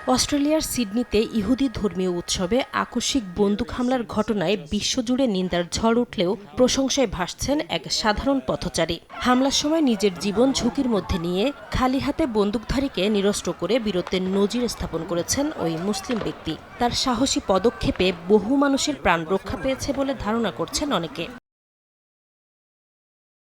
অস্ট্রেলিয়ার সিডনিতে ইহুদি ধর্মীয় উৎসবে আকস্মিক বন্দুক হামলার ঘটনায় বিশ্বজুড়ে নিন্দার ঝড় উঠলেও প্রশংসায় ভাসছেন এক সাধারণ পথচারী। হামলার সময় নিজের জীবন ঝুঁকির মধ্যে নিয়ে খালি হাতে বন্দুকধারীকে নিরস্ত্র করে বীরত্বের নজির স্থাপন করেছেন ওই মুসলিম ব্যক্তি। তার সাহসী পদক্ষেপে বহু মানুষের প্রাণ রক্ষা পেয়েছে বলে ধারণা করছেন অনেকে।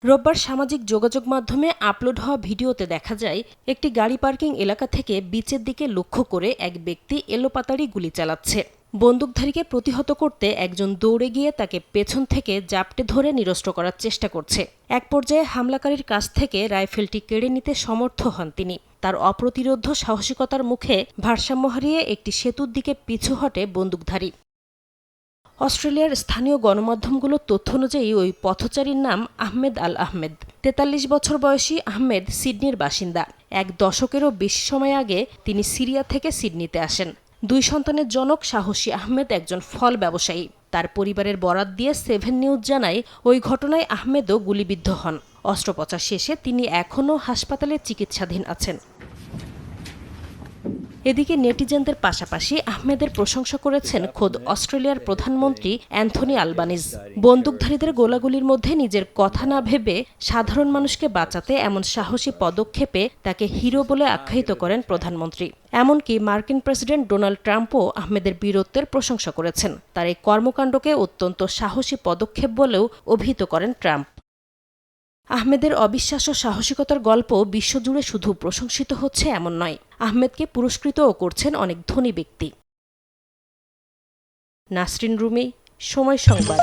রোববার সামাজিক যোগাযোগ মাধ্যমে আপলোড হওয়া ভিডিওতে দেখা যায় একটি গাড়ি পার্কিং এলাকা থেকে বিচের দিকে লক্ষ্য করে এক ব্যক্তি এলোপাতাড়ি গুলি চালাচ্ছে। বন্দুকধারীকে প্রতিহত করতে একজন দৌড়ে গিয়ে তাকে পেছন থেকে জাপটে ধরে নিরস্ত্র করার চেষ্টা করছে। এক পর্যায়ে হামলাকারীর কাছ থেকে রাইফেলটি কেড়ে নিতে সমর্থ হন তিনি। তার অপ্রতিরোধ্য সাহসিকতার মুখে ভারসাম্য হারিয়ে একটি সেতুর দিকে পিছু হটে বন্দুকধারী। অস্ট্রেলিয়ার স্থানীয় গণমাধ্যমগুলোর তথ্য অনুযায়ী ওই পথচারীর নাম আহমেদ আল আহমেদ। ৪৩ বছর বয়সী আহমেদ সিডনির বাসিন্দা। এক দশকেরও বেশি সময় আগে তিনি সিরিয়া থেকে সিডনিতে আসেন। ২ সন্তানের জনক সাহসী আহমেদ একজন ফল ব্যবসায়ী। তার পরিবারের বরাত দিয়ে 7 নিউজ জানায় ওই ঘটনায় আহমেদও গুলিবিদ্ধ হন। অস্ত্রোপচার শেষে তিনি এখনও হাসপাতালে চিকিৎসাধীন আছেন। এদিকে নেটিজেনদের পাশাপাশি আহমেদের প্রশংসা করেছেন খোদ অস্ট্রেলিয়ার প্রধানমন্ত্রী অ্যান্থনি আলবানিজ। বন্দুকধারীদের গোলাগুলির মধ্যে নিজের কথা না ভেবে সাধারণ মানুষকে বাঁচাতে এমন সাহসী পদক্ষেপে তাকে হিরো বলে আখ্যায়িত করেন প্রধানমন্ত্রী। এমনকি মার্কিন প্রেসিডেন্ট ডোনাল্ড ট্রাম্পও আহমেদের বীরত্বের প্রশংসা করেছেন। তার এই কর্মকাণ্ডকে অত্যন্ত সাহসী পদক্ষেপ বলেও অভিহিত করেন ট্রাম্প। আহমেদের অবিশ্বাস্য সাহসিকতার গল্প বিশ্বজুড়ে শুধু প্রশংসিত হচ্ছে এমন নয়, আহমেদকে পুরস্কৃতও করছেন অনেক ধনী ব্যক্তি। নাসরিন রুমি, সময় সংবাদ।